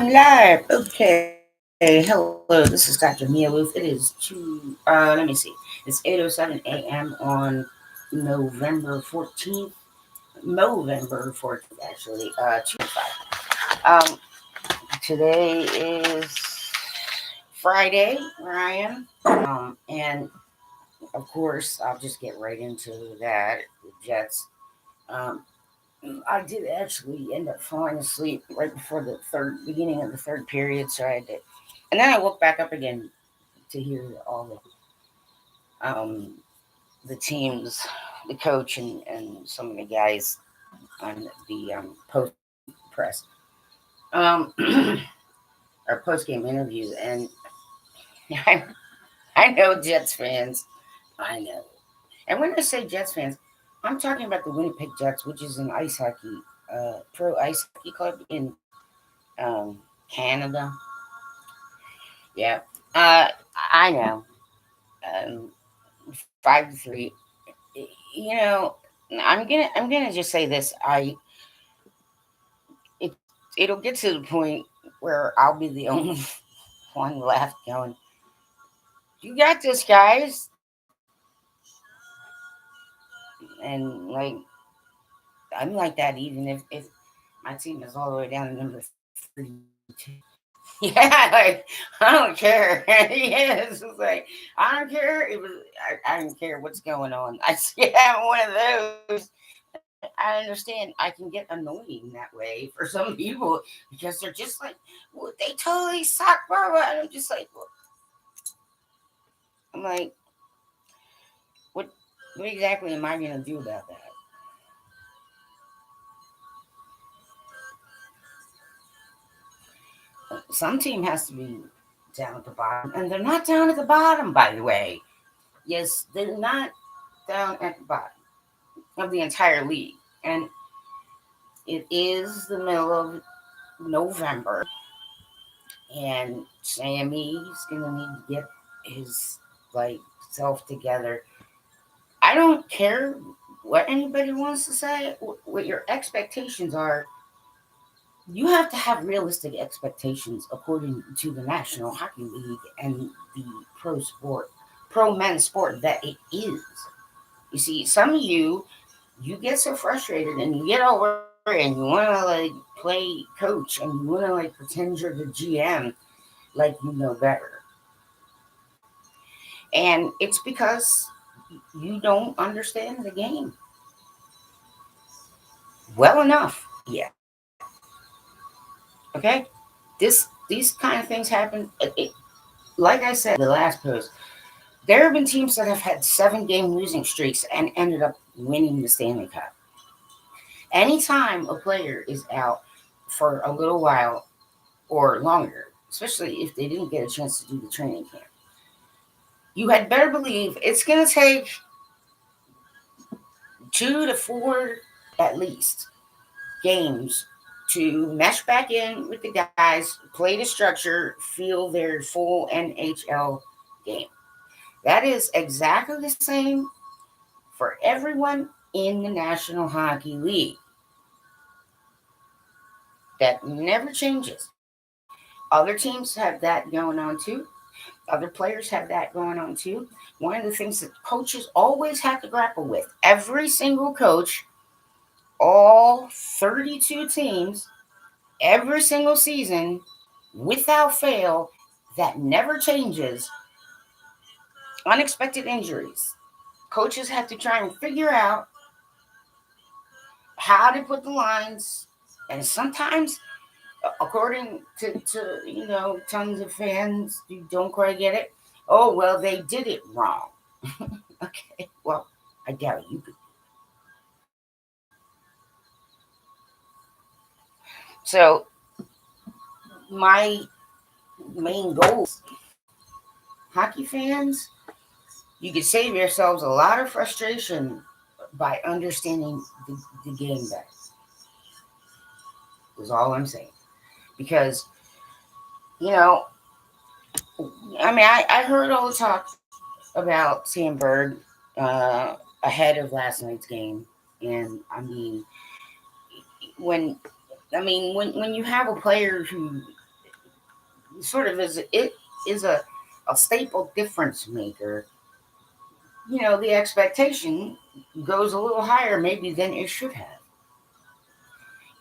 I'm live. Okay. Hello, this is Dr. Lueth. It is let me see. It's 8:07 a.m. on November 14th. November 14th, actually. 25. Today is Friday, where I am. And of course, I'll just get right into that. The Jets. Um, I did actually end up falling asleep right before the beginning of the third period, so I did, and then I woke back up again to hear all the teams, the coach, and some of the guys on the post press, or post game interviews, and I, I know Jets fans, I know, and when I say Jets fans, I'm talking about the Winnipeg Jets, which is an ice hockey, pro ice hockey club in um, Canada. Yeah. Uh, I know. Um, 5-3. You know, I'm gonna just say this. It it'll get to the point where I'll be the only one left going. You got this, guys. And like, I'm like that even if my team is all the way down to number 32. Yeah, like I don't care. Yeah, it's just like I don't care. I don't care what's going on. I see I'm one of those. I understand. I can get annoying that way for some people because they're just like, well, they totally suck, blah, blah. And I'm just like, well, I'm like, what what exactly am I gonna do about that? Some team has to be down at the bottom, and they're not down at the bottom, by the way. Yes, they're not down at the bottom of the entire league. And it is the middle of November, and Sammy's gonna need to get his like self together. I don't care what anybody wants to say, what your expectations are. You have to have realistic expectations according to the National Hockey League and the pro men's sport that it is. You see, some of you get so frustrated and you get over and you want to like play coach and you want to like pretend you're the GM like you know better. And it's because you don't understand the game well enough yet. Okay? These kind of things happen. Like I said in the last post, there have been teams that have had 7 game losing streaks and ended up winning the Stanley Cup. Anytime a player is out for a little while or longer, especially if they didn't get a chance to do the training camp, you had better believe it's going to take 2 to 4 at least games to mesh back in with the guys, play the structure, feel their full NHL game. That is exactly the same for everyone in the National Hockey League. That never changes. Other teams have that going on too. Other players have that going on too. One of the things that coaches always have to grapple with, every single coach, all 32 teams, every single season, without fail, that never changes, unexpected injuries. Coaches have to try and figure out how to put the lines, and sometimes, according to tons of fans who don't quite get it, oh well, they did it wrong. Okay, well, I doubt you could. So my main goals, hockey fans, you could save yourselves a lot of frustration by understanding the game better. Is all I'm saying. Because you know, I mean, I heard all the talk about TAMPERED uh, ahead of last night's game, and when when you have a player who sort of is it is a staple difference maker, the expectation goes a little higher maybe than it should have.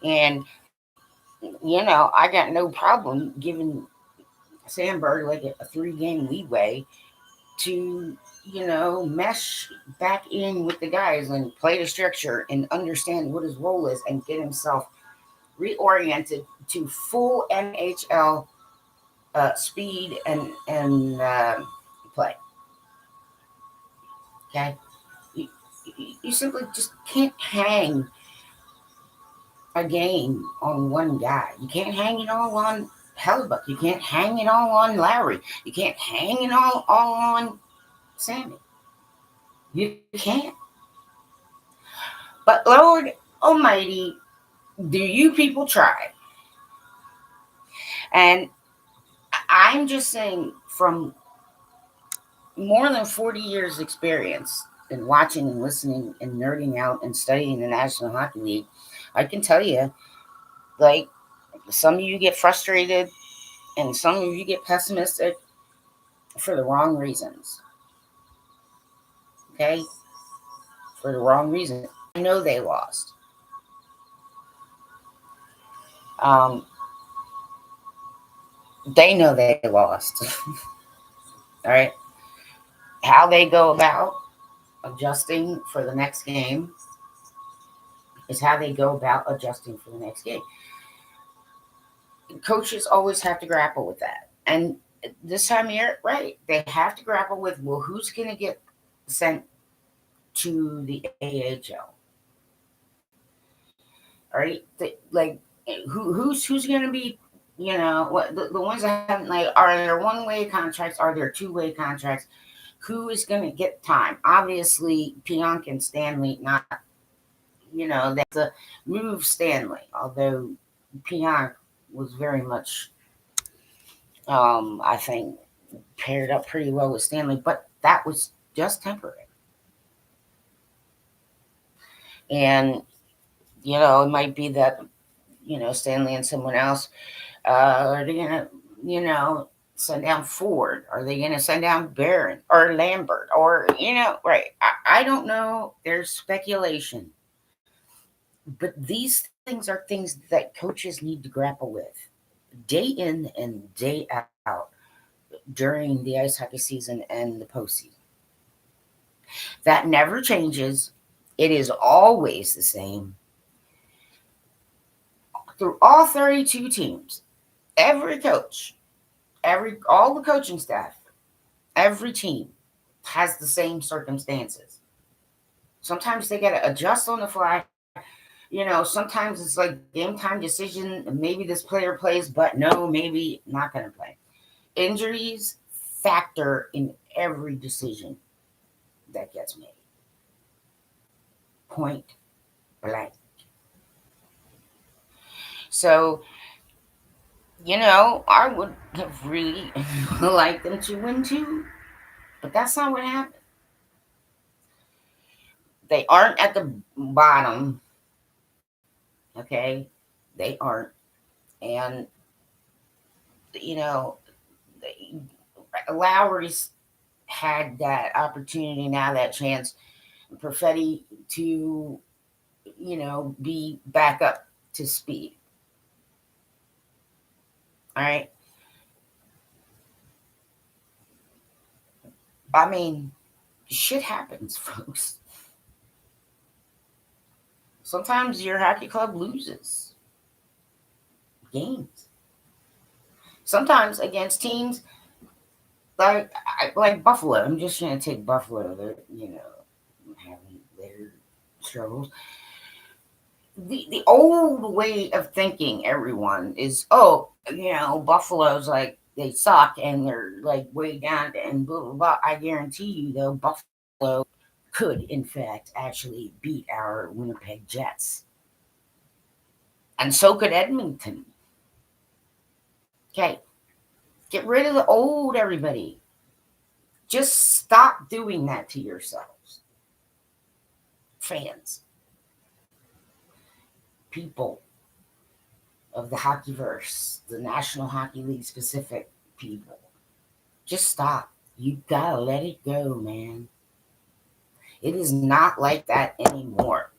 And I got no problem giving Sandberg like a 3-game leeway to, mesh back in with the guys and play the structure and understand what his role is and get himself reoriented to full NHL speed and play. Okay, you simply just can't hang a game on one guy. You can't hang it all on Hellebuck. You can't hang it all on Larry. You can't hang it all on Sammy. You can't. But Lord Almighty, do you people try? And I'm just saying, from more than 40 years experience in watching and listening and nerding out and studying the National Hockey League, I can tell you, like, some of you get frustrated and some of you get pessimistic for the wrong reasons. Okay? For the wrong reason. I know they lost. They know they lost. All right? How they go about adjusting for the next game is how they go about adjusting for the next game. Coaches always have to grapple with that. And this time of year, right, they have to grapple with, well, who's going to get sent to the AHL? All right? Who's going to be, what the ones that haven't, like, are there one-way contracts? Are there two-way contracts? Who is going to get time? Obviously, Pionk and Stanley, not, that's a move Stanley, although Pionk was very much, I think, paired up pretty well with Stanley, but that was just temporary. And, it might be that, Stanley and someone else, are they going to, send down Ford? Are they going to send down Barron or Lambert? Or, right. I don't know. There's speculation. But these things are things that coaches need to grapple with day in and day out during the ice hockey season and the postseason. That never changes. It is always the same. Through all 32 teams, every coach, all the coaching staff, every team has the same circumstances. Sometimes they got to adjust on the fly. Sometimes it's like game time decision. Maybe this player plays, but no, maybe not going to play. Injuries factor in every decision that gets made. Point blank. So, I would have really liked them to win too, but that's not what happened. They aren't at the bottom. Okay? They aren't. And, Lowry's had that opportunity now, that chance, Perfetti to, be back up to speed. All right. I mean, shit happens, folks. Sometimes your hockey club loses games. Sometimes against teams like Buffalo. I'm just going to take Buffalo. They're, having their struggles. The old way of thinking, everyone, is, Buffalo's like, they suck and they're like way down and blah, blah, blah. I guarantee you, though, Buffalo could, in fact, actually beat our Winnipeg Jets. And so could Edmonton. Okay. Get rid of the old, everybody. Just stop doing that to yourselves. Fans. People. of the hockeyverse, the National Hockey League specific people. Just stop. You gotta let it go, man. It is not like that anymore.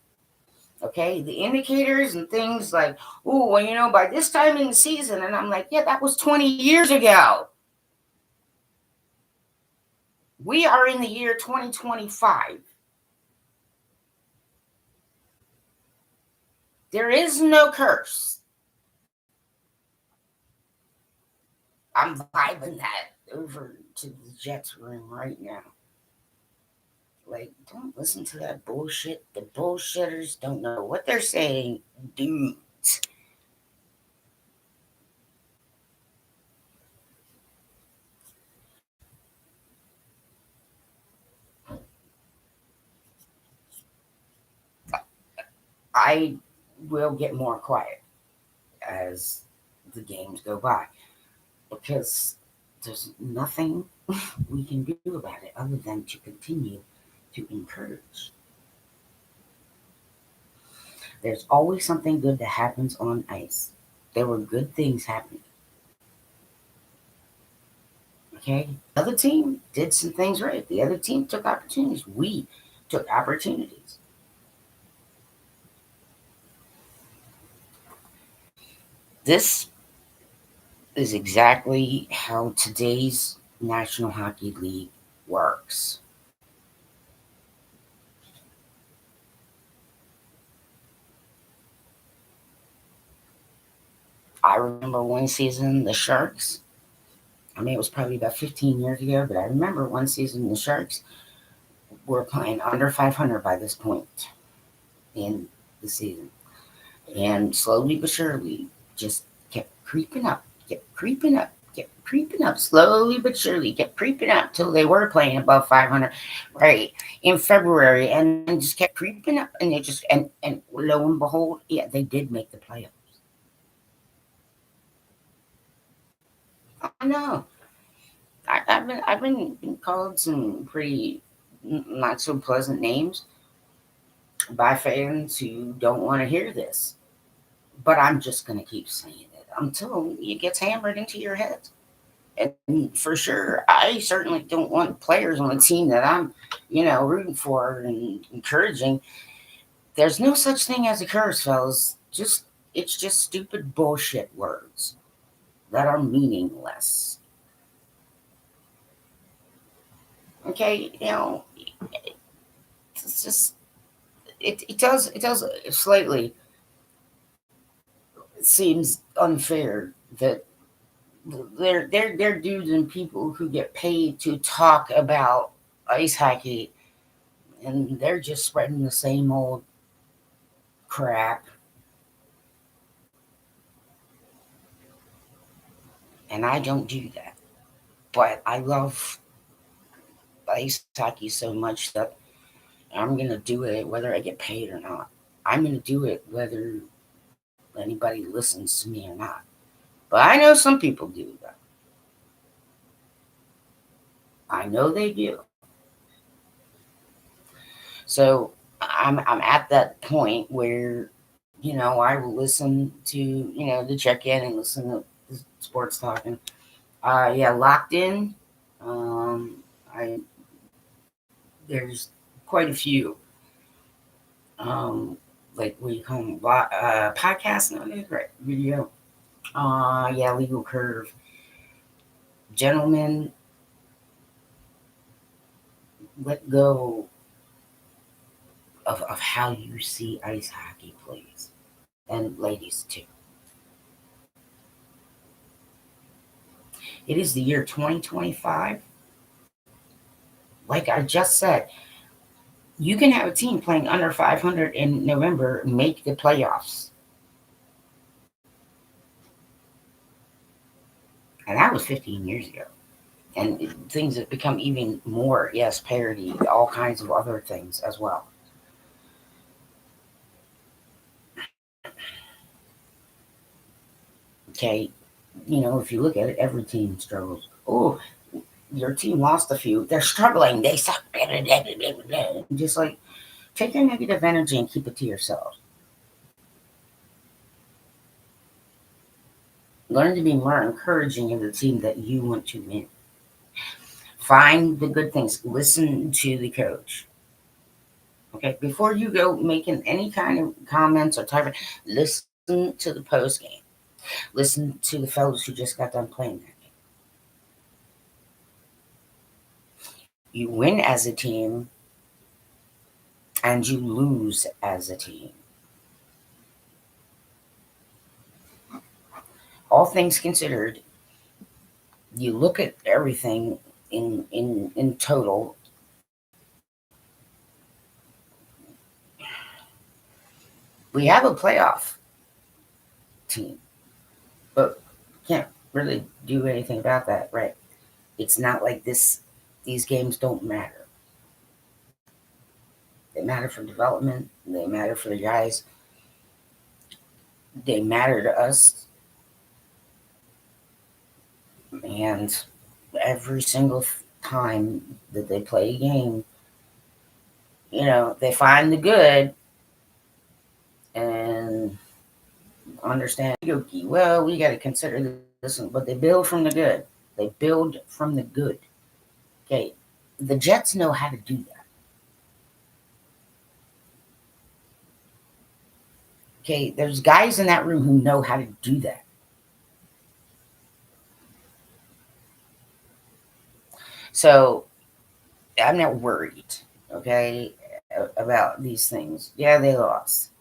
Okay, the indicators and things like, oh, well, by this time in the season, and I'm like, yeah, that was 20 years ago. We are in the year 2025. There is no curse. I'm vibing that over to the Jets room right now. Like, don't listen to that bullshit. The bullshitters don't know what they're saying, dudes. I will get more quiet as the games go by because there's nothing we can do about it other than to continue to encourage. There's always something good that happens on ice. There were good things happening. Okay? The other team did some things right. The other team took opportunities. We took opportunities. This is exactly how today's National Hockey League works. I remember one season, the Sharks. I mean, it was probably about 15 years ago, but I remember one season, the Sharks were playing under 500 by this point in the season. And slowly but surely, just kept creeping up, kept creeping up, kept creeping up, slowly but surely, kept creeping up till they were playing above 500, right, in February, and just kept creeping up, and they just, and lo and behold, yeah, they did make the playoffs. I know. I've been called some pretty not so pleasant names by fans who don't want to hear this, but I'm just gonna keep saying it until it gets hammered into your head. And for sure, I certainly don't want players on a team that I'm, rooting for and encouraging. There's no such thing as a curse, fellas. It's just stupid bullshit words that are meaningless. Okay, it's just it does slightly seems unfair that they're dudes and people who get paid to talk about ice hockey, and they're just spreading the same old crap. And I don't do that. But I love ice hockey so much that I'm gonna do it whether I get paid or not. I'm gonna do it whether anybody listens to me or not. But I know some people do that. I know they do. So I'm at that point where I will listen to the check in and listen to the sports talking. Yeah, locked in. I There's quite a few. Like what do you call them? Podcast nowadays, right? Video. Yeah, Legal Curve. Gentlemen, let go of how you see ice hockey, please. And ladies, too. It is the year 2025. Like I just said, you can have a team playing under 500 in November make the playoffs. And that was 15 years ago. And things have become even more, yes, parody, all kinds of other things as well. Okay, if you look at it, every team struggles. Oh, your team lost a few. They're struggling. They suck. Just like take your negative energy and keep it to yourself. Learn to be more encouraging of the team that you want to win. Find the good things. Listen to the coach. Okay, before you go making any kind of comments or type, listen to the post game. Listen to the fellows who just got done playing that game. You win as a team, and you lose as a team. All things considered, you look at everything in total. We have a playoff team, but can't really do anything about that, right? It's not like this. These games don't matter. They matter for development. They matter for the guys. They matter to us. And every single time that they play a game, they find the good and understand. Well, we got to consider this, but they build from the good. They build from the good. Okay, the Jets know how to do that. Okay, there's guys in that room who know how to do that. So I'm not worried, okay, about these things. Yeah, they lost.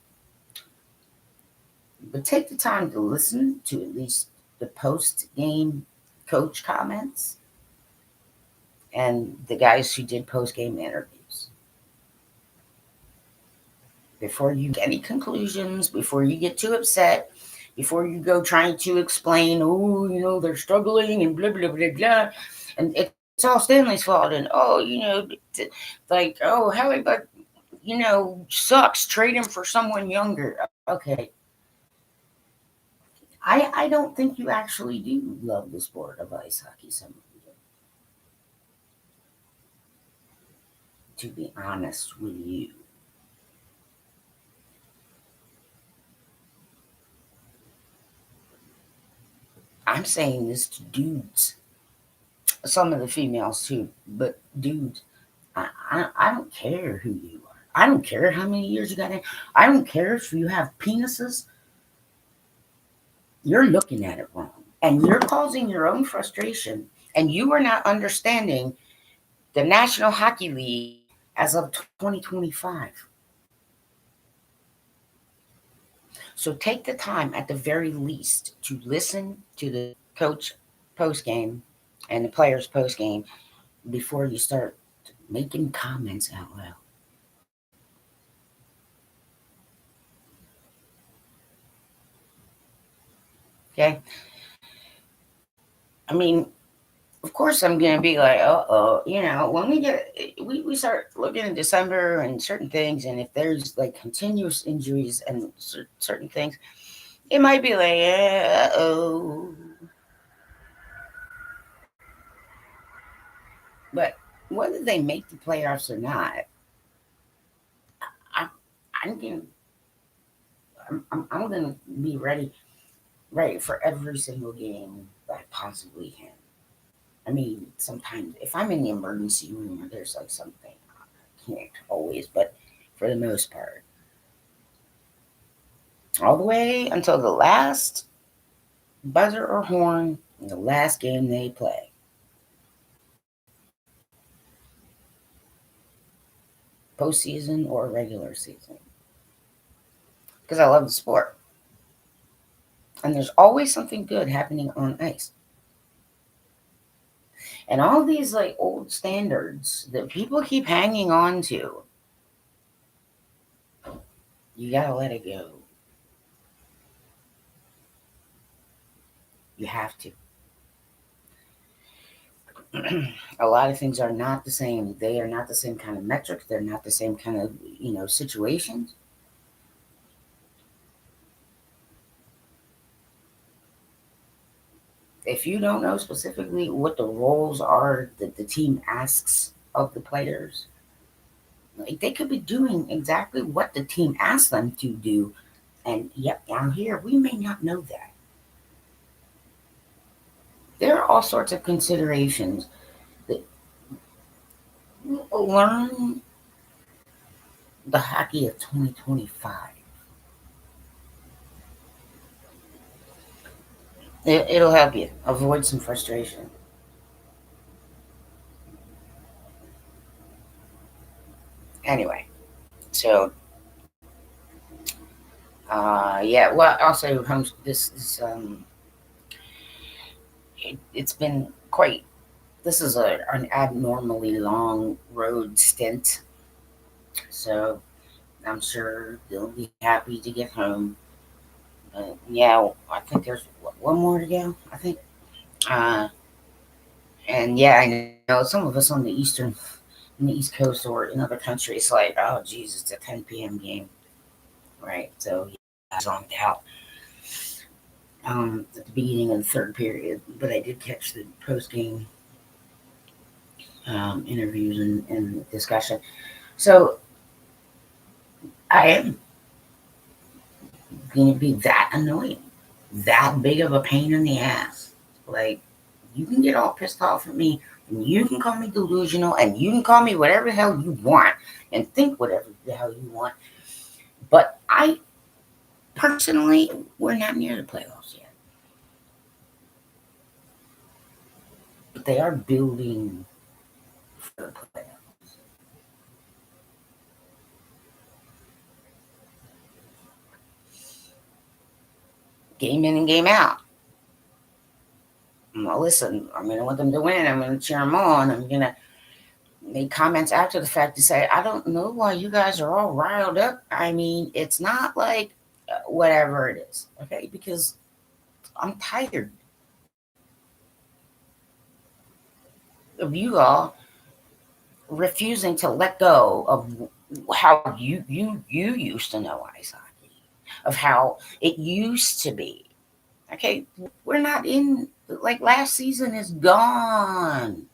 But take the time to listen to at least the post game coach comments and the guys who did post game interviews. Before you get any conclusions, before you get too upset, before you go trying to explain, oh, they're struggling and blah, blah, blah, blah. And it's all Stanley's fault. And, like, oh, Hallie, but, sucks. Trade him for someone younger. Okay. I don't think you actually do love the sport of ice hockey, some of you, to be honest with you. I'm saying this to dudes, some of the females too, but dudes, I don't care who you are. I don't care how many years you got in. I don't care if you have penises. You're looking at it wrong. And you're causing your own frustration. And you are not understanding the National Hockey League as of 2025. So take the time at the very least to listen to the coach post game and the players post game before you start making comments out loud. Okay? I mean, of course I'm gonna be like, when we start looking in December and certain things, and if there's like continuous injuries and certain things, it might be like, but whether they make the playoffs or not, I, I'm gonna, I'm gonna be ready for every single game that I possibly can. I mean, sometimes if I'm in the emergency room or there's like something, I can't always, but for the most part, all the way until the last buzzer or horn in the last game they play, postseason or regular season, because I love the sport. And there's always something good happening on ice. And all these like old standards that people keep hanging on to, you gotta let it go. You have to. A lot of things are not the same. They are not the same kind of metrics. They're not the same kind of, situations. If you don't know specifically what the roles are that the team asks of the players, like they could be doing exactly what the team asks them to do. And yet down here, we may not know that. There are all sorts of considerations that learn the hockey of 2025. It'll help you avoid some frustration. Anyway, so yeah. Well, also it's been quite. This is an abnormally long road stint, so I'm sure they'll be happy to get home. Yeah, I think there's one more to go. I think, uh, and yeah, I know some of us on the East Coast or in other countries, like, oh, Jesus, it's a 10 p.m. game, right? So yeah, I zoned out at the beginning of the third period, but I did catch the post game interviews and discussion. So I am going to be that annoying, that big of a pain in the ass. Like, you can get all pissed off at me, and you can call me delusional, and you can call me whatever the hell you want, and think whatever the hell you want. But I personally, we're not near the playoffs yet. But they are building for the playoffs. Game in and game out. Well, listen, I'm going to want them to win. I'm going to cheer them on. I'm going to make comments after the fact to say, I don't know why you guys are all riled up. I mean, it's not like whatever it is, okay? Because I'm tired of you all refusing to let go of how you used to know ice hockey, of how it used to be. Okay, we're not in, like, last season is gone,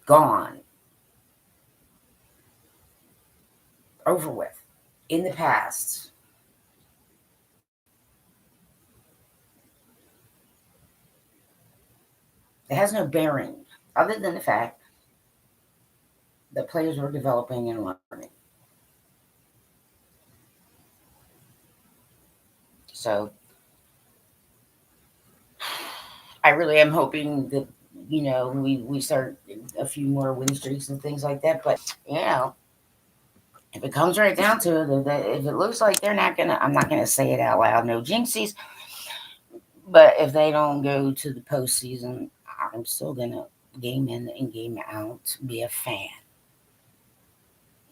gone, over with, in the past. It has no bearing other than the fact that players were developing and learning. So I really am hoping that, we start a few more win streaks and things like that. But if it comes right down to it, if it looks like they're not gonna, I'm not gonna say it out loud, no jinxies. But if they don't go to the postseason, I'm still gonna game in and game out, be a fan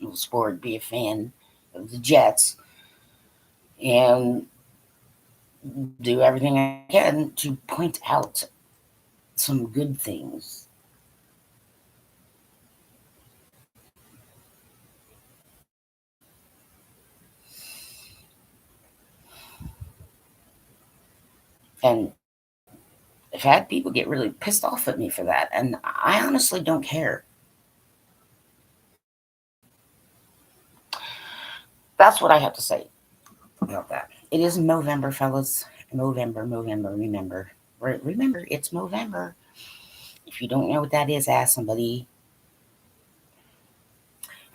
of the sport, be a fan of the Jets, and do everything I can to point out some good things. And I've had people get really pissed off at me for that, and I honestly don't care. That's what I have to say about that. It is Movember, fellas. Movember, remember. Remember, it's Movember. If you don't know what that is, ask somebody.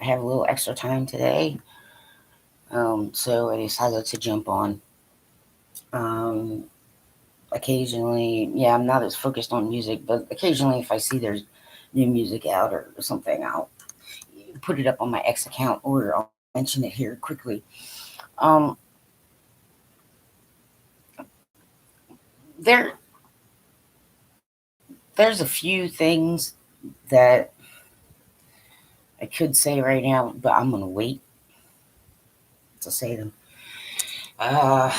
I have a little extra time today, so I decided to jump on. Um, Occasionally, yeah, I'm not as focused on music, but occasionally, if I see there's new music out or something, I'll put it up on my X account or I'll mention it here quickly. Um, there, there's a few things that I could say right now, but I'm gonna wait to say them. Uh,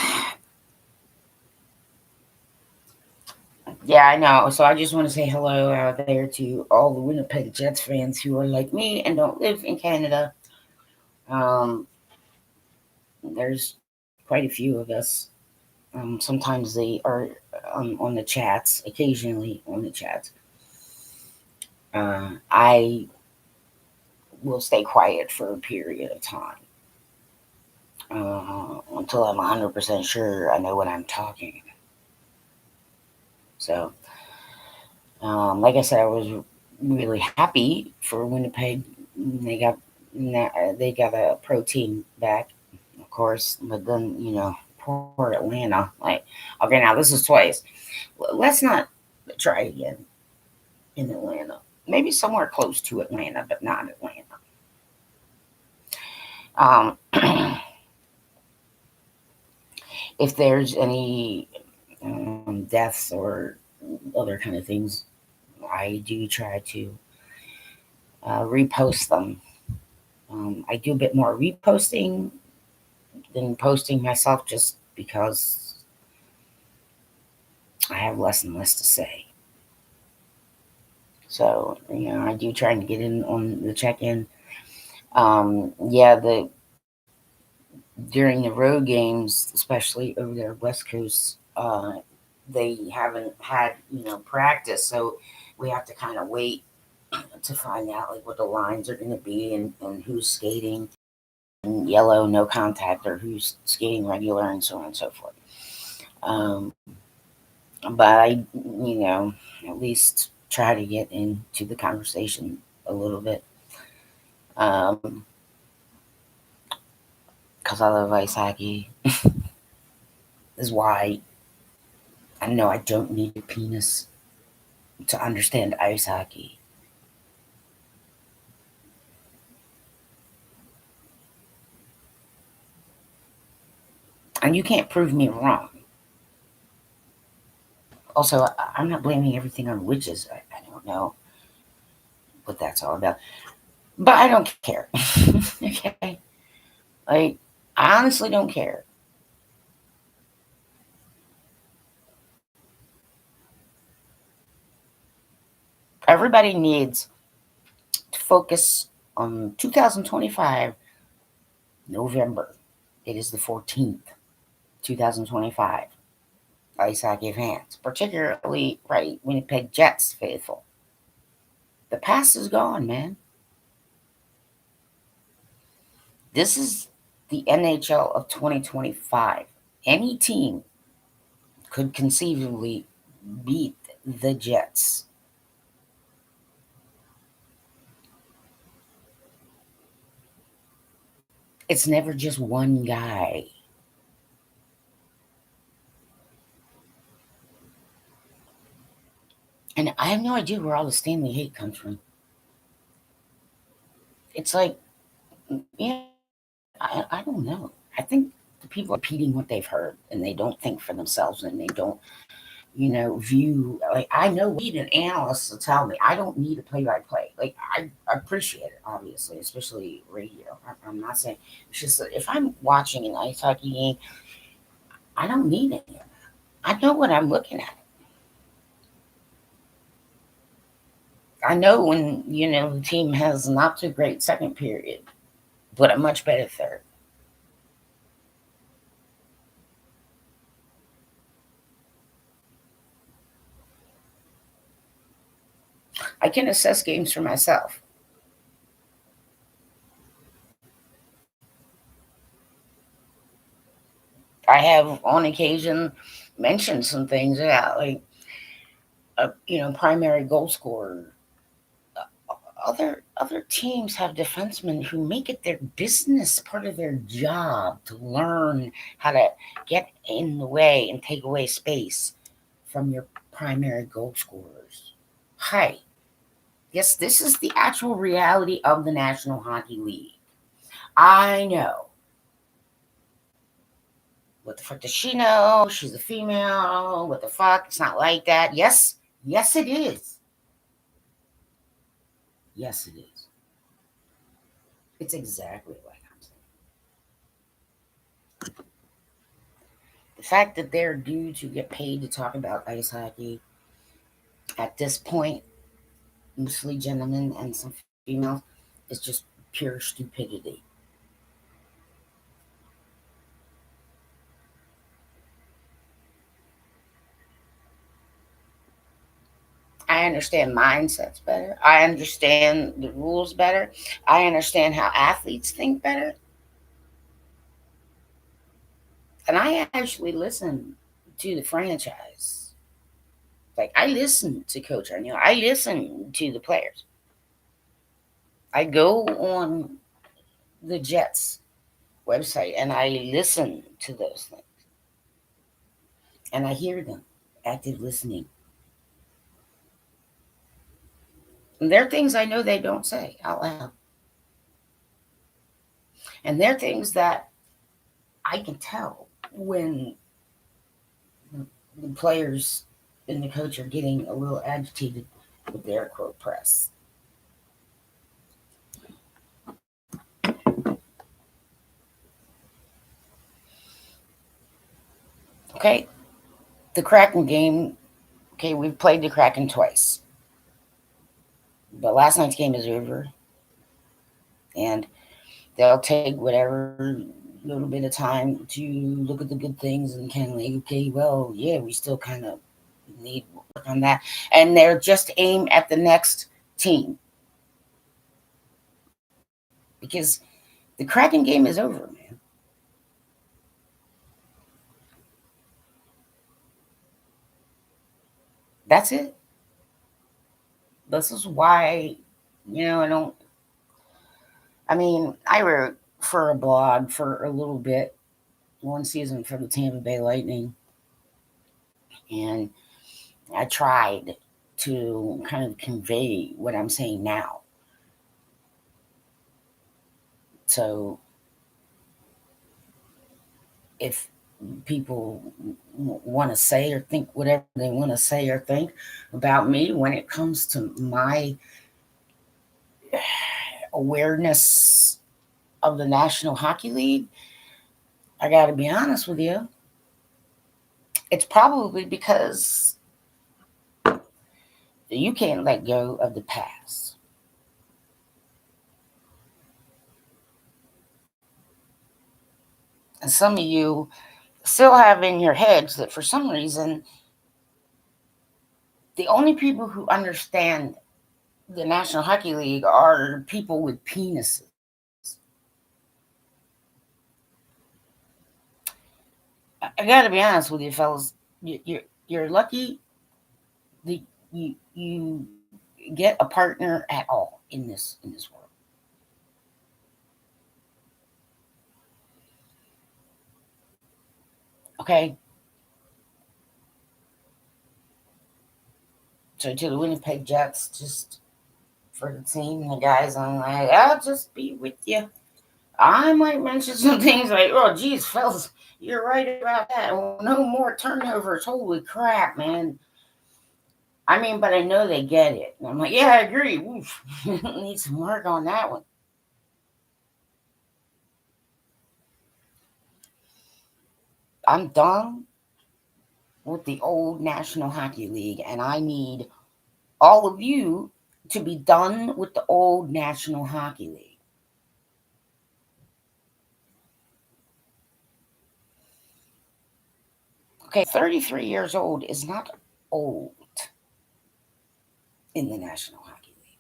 yeah, I know. So I just want to say hello out there to all the Winnipeg Jets fans who are like me and don't live in Canada. Um, there's quite a few of us. Sometimes they are on the chats, occasionally on the chats. I will stay quiet for a period of time. until I'm 100% sure I know what I'm talking. So, like I said, I was really happy for Winnipeg. They got they got a protein back, of course, but then poor Atlanta. Like, okay, now this is twice. Let's not try again in Atlanta. Maybe somewhere close to Atlanta, but not Atlanta. If there's any deaths or other kind of things, I do try to repost them. I do a bit more reposting than posting myself just because I have less and less to say. So, I do try to get in on the check in. Yeah, during the road games, especially over there West Coast, they haven't had practice, so we have to kind of wait to find out like what the lines are going to be and who's skating in yellow no contact or who's skating regular and so on and so forth. Um, but I, at least try to get into the conversation a little bit. Um, because I love ice hockey. Is why I know I don't need a penis to understand ice hockey. And you can't prove me wrong. Also, I'm not blaming everything on witches. I don't know what that's all about. But I don't care. Okay? Like, I honestly don't care. Everybody needs to focus on 2025, November. It is the 14th, 2025. Ice hockey fans, particularly right Winnipeg Jets faithful. The past is gone, man. This is the NHL of 2025. Any team could conceivably beat the Jets. It's never just one guy. And I have no idea where all the Stanley hate comes from. It's like, yeah, I don't know. I think the people are repeating what they've heard and they don't think for themselves and they don't, view. Like, I know we need an analyst to tell me. I don't need a play by play. Like, I appreciate it, obviously, especially radio. I'm not saying it's just that if I'm watching an ice hockey game, I don't need it. I know what I'm looking at. I know when, the team has not too great second period, but a much better third. I can assess games for myself. I have on occasion mentioned some things about like primary goal scorer. Other teams have defensemen who make it their business, part of their job, to learn how to get in the way and take away space from your primary goal scorers. Hi. Yes, this is the actual reality of the National Hockey League. I know. What the fuck does she know? She's a female. What the fuck? It's not like that. Yes, yes, it is. Yes, it is. It's exactly like I'm saying. The fact that they're due to get paid to talk about ice hockey at this point, mostly gentlemen and some females, is just pure stupidity. I understand mindsets better. I understand the rules better. I understand how athletes think better. And I actually listen to the franchise. Like, I listen to Coach Arneal. I listen to the players. I go on the Jets website and I listen to those things. And I hear them. Active listening. And there are things I know they don't say out loud. And there are things that I can tell when the players and the coach are getting a little agitated with their quote press. Okay, the Kraken game. Okay, we've played the Kraken twice, but last night's game is over, and they'll take whatever little bit of time to look at the good things and kind of like, okay, well, yeah, we still kind of need work on that, and they're just aimed at the next team because the Kraken game is over, man. That's it. This is why, I don't. I mean, I wrote for a blog for a little bit, one season for the Tampa Bay Lightning, and I tried to kind of convey what I'm saying now. So if people want to say or think whatever they want to say or think about me when it comes to my awareness of the National Hockey League, I got to be honest with you. It's probably because you can't let go of the past. And some of you still have in your heads that for some reason, the only people who understand the National Hockey League are people with penises. I got to be honest with you, fellas. You're lucky that you get a partner at all in this world. Okay, so to the Winnipeg Jets, just for the team, the guys, I'm like, I'll just be with you. I might mention some things like, oh, geez, fellas, you're right about that. Oh, no more turnovers. Holy crap, man. I mean, but I know they get it. And I'm like, yeah, I agree. Oof. Need some work on that one. I'm done with the old National Hockey League, and I need all of you to be done with the old National Hockey League. Okay, 33 years old is not old in the National Hockey League.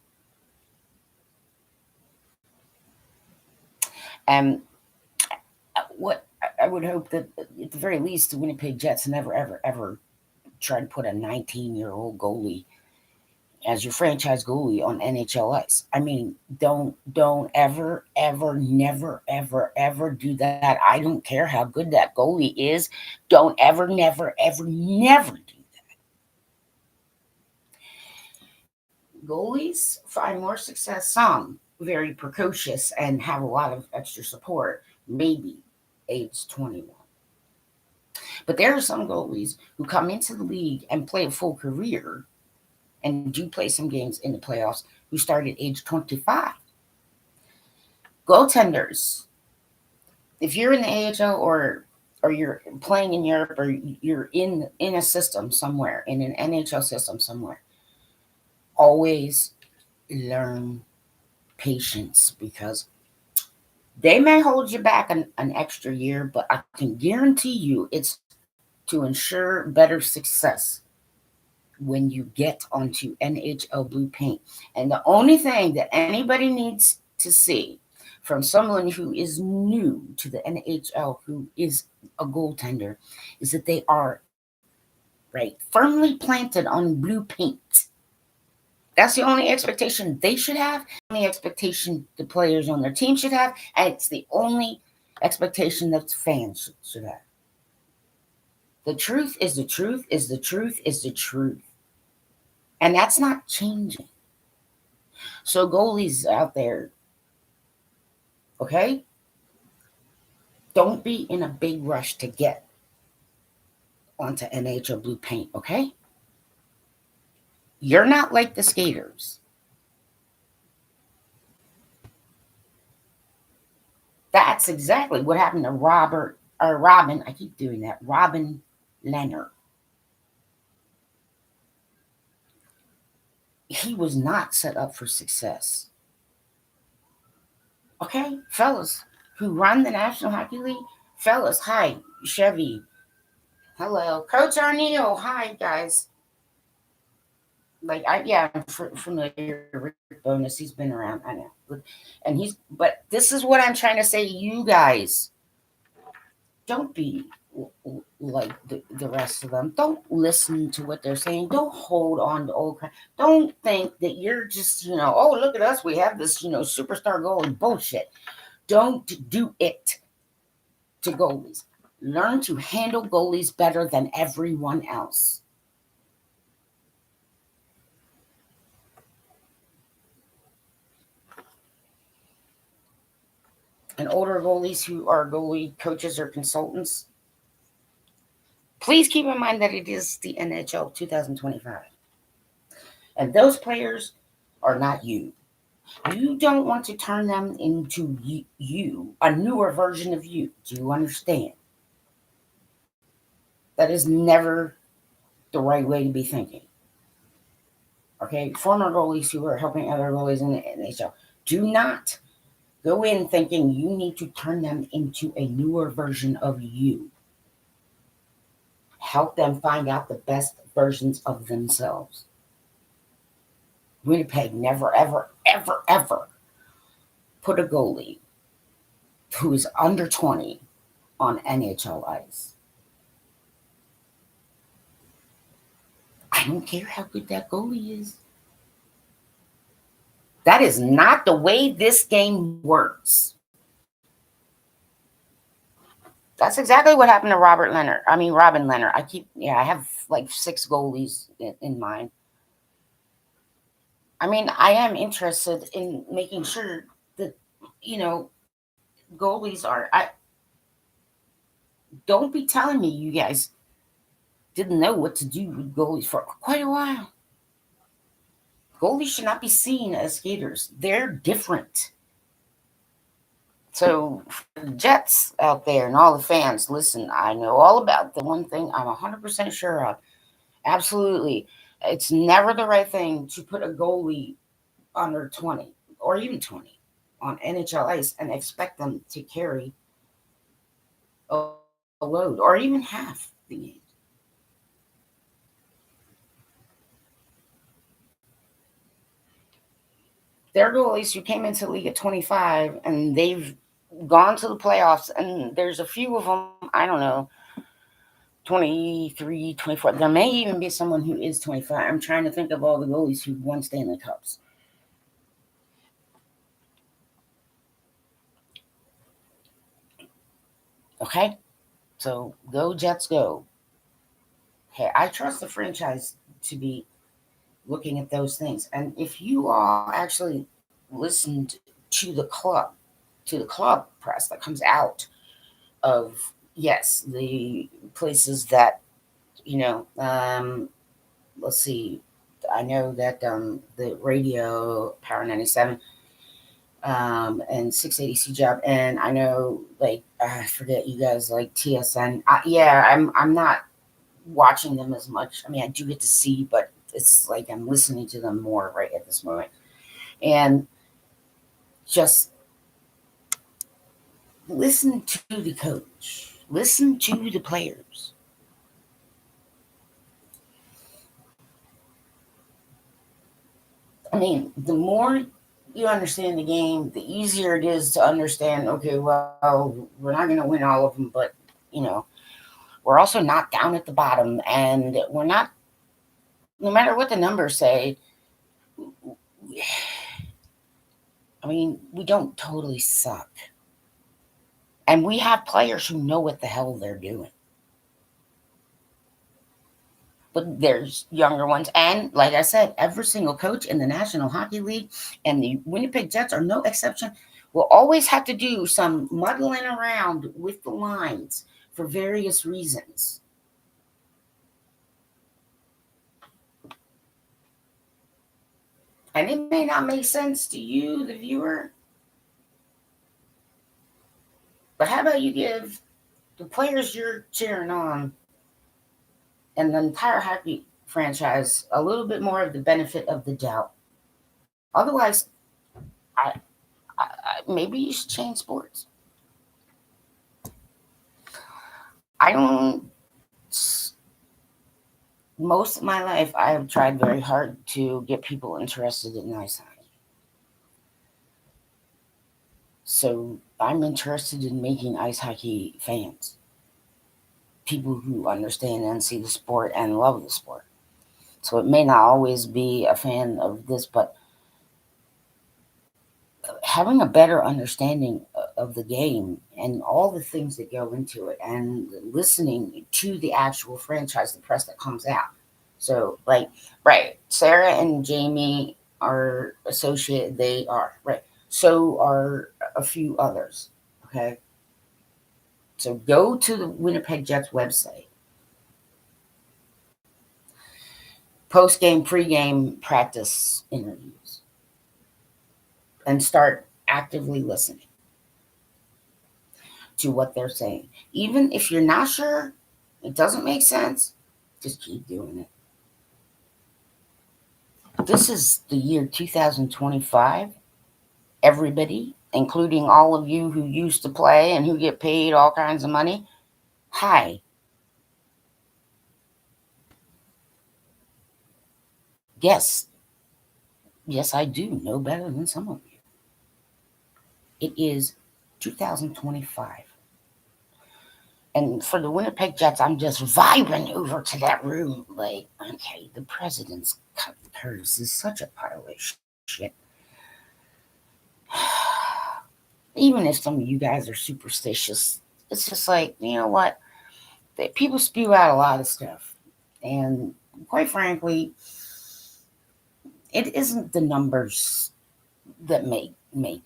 And what I would hope that at the very least the Winnipeg Jets never ever ever try to put a 19-year-old goalie as your franchise goalie on NHL ice. I mean, don't ever ever never ever ever do that. I don't care how good that goalie is. Don't ever never ever never do that. Goalies find more success, some very precocious and have a lot of extra support, maybe age 21. But there are some goalies who come into the league and play a full career and do play some games in the playoffs who start at age 25. Goaltenders, if you're in the AHL or you're playing in Europe or you're in a system somewhere, in an NHL system somewhere, always learn patience because they may hold you back an extra year, but I can guarantee you it's to ensure better success when you get onto NHL blue paint. And the only thing that anybody needs to see from someone who is new to the NHL, who is a goaltender, is that they are right firmly planted on blue paint. That's the only expectation they should have, the only expectation the players on their team should have, and it's the only expectation that fans should have. The truth is the truth is the truth is the truth. And that's not changing. So, goalies out there, okay? Don't be in a big rush to get onto NHL blue paint, okay? You're not like the skaters. That's exactly what happened to Robin. I keep doing that. Robin Leonard. He was not set up for success. Okay, fellas who run the National Hockey League, fellas, hi, Chevy. Hello, Coach Arneal. Hi, guys. I'm familiar with Rick Bonus. He's been around. I know, but this is what I'm trying to say. You guys, don't be like the rest of them. Don't listen to what they're saying. Don't hold on to old crap. Don't think that you're just, oh, look at us. We have this, superstar goalie. Bullshit. Don't do it to goalies. Learn to handle goalies better than everyone else. And older goalies who are goalie coaches or consultants, please keep in mind that it is the NHL 2025. And those players are not you. You don't want to turn them into you, a newer version of you. Do you understand? That is never the right way to be thinking. Okay, former goalies who are helping other goalies in the NHL, do not go in thinking you need to turn them into a newer version of you. Help them find out the best versions of themselves. Winnipeg never, ever, ever, ever put a goalie who is under 20 on NHL ice. I don't care how good that goalie is. That is not the way this game works. That's exactly what happened to Robin Leonard. I have like 6 goalies in mind. I am interested in making sure that, goalies are. Don't be telling me you guys didn't know what to do with goalies for quite a while. Goalies should not be seen as skaters. They're different. So, for the Jets out there and all the fans, listen, I know all about the one thing I'm 100% sure of. Absolutely. It's never the right thing to put a goalie under 20 or even 20 on NHL ice and expect them to carry a load or even half the game. There are goalies who came into the league at 25 and they've gone to the playoffs, and there's a few of them, I don't know, 23, 24. There may even be someone who is 25. I'm trying to think of all the goalies who won Stanley Cups. Okay? So go Jets, go. Okay, I trust the franchise to be looking at those things. And if you all actually listened to the club press that comes out of, yes, the places that, let's see, I know that the radio, Power 97, and 680 C Job, and I know, like, I forget, you guys like TSN. I'm not watching them as much. I do get to see, but it's like I'm listening to them more right at this moment. And just listen to the coach, listen to the players. The more you understand the game, the easier it is to understand, okay, well, we're not going to win all of them, but, you know, we're also not down at the bottom. And we're not, no matter what the numbers say, I mean, we don't totally suck. And we have players who know what the hell they're doing. But there's younger ones. And like I said, every single coach in the National Hockey League and the Winnipeg Jets are no exception, will always have to do some muddling around with the lines for various reasons. And it may not make sense to you, the viewer, but how about you give the players you're cheering on and the entire hockey franchise a little bit more of the benefit of the doubt? Otherwise, I, maybe you should change sports. I don't. Most of my life, I have tried very hard to get people interested in ice hockey. So I'm interested in making ice hockey fans, people who understand and see the sport and love the sport. So it may not always be a fan of this, but having a better understanding of the game and all the things that go into it, and listening to the actual franchise, the press that comes out. So, like, right, Sarah and Jamie are associated, they are, right. So are a few others, okay? So go to the Winnipeg Jets website, post game, pre game practice interviews, and start actively listening to what they're saying. Even if you're not sure, it doesn't make sense, just keep doing it. This is the year 2025. Everybody, including all of you who used to play and who get paid all kinds of money, hi. Yes, yes, I do know better than some of you. It is 2025. And for the Winnipeg Jets, I'm just vibing over to that room. Like, okay, the president's curse is such a pile of shit. Even if some of you guys are superstitious, it's just like, you know what? People spew out a lot of stuff. And quite frankly, it isn't the numbers that make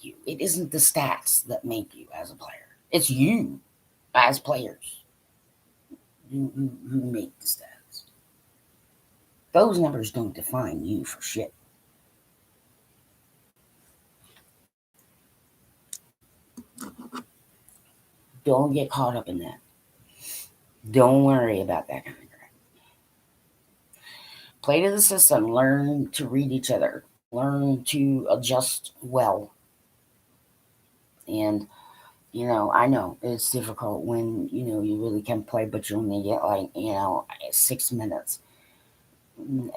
you. It isn't the stats that make you as a player. It's you as players who make the stats. Those numbers don't define you for shit. Don't get caught up in that. Don't worry about that kind of crap. Play to the system. Learn to read each other. Learn to adjust well. And I know it's difficult when you really can play, but you only get like 6 minutes.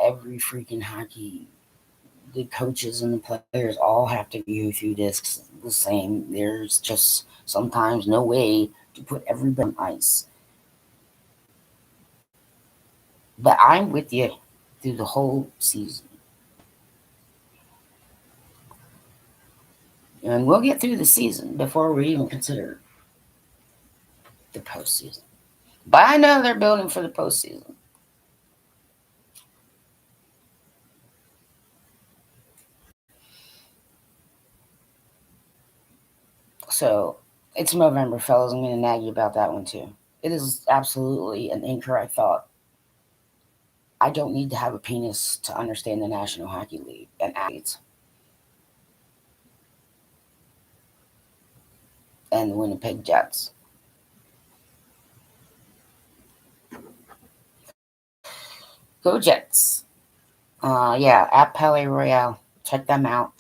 Every freaking hockey, the coaches and the players all have to go through this the same. There's just sometimes no way to put everybody on ice. But I'm with you through the whole season. And we'll get through the season before we even consider the postseason. But I know they're building for the postseason. So it's Movember, fellas. I'm going to nag you about that one too. It is absolutely an incorrect thought. I don't need to have a penis to understand the National Hockey League and athletes and the Winnipeg Jets. Go Jets. Yeah, at Palais Royale. Check them out.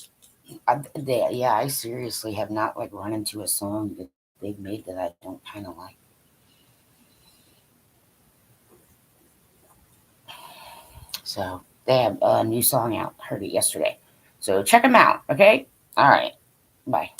I seriously have not like run into a song that they've made that I don't kind of like. So they have a new song out. Heard it yesterday. So check them out, okay? All right. Bye.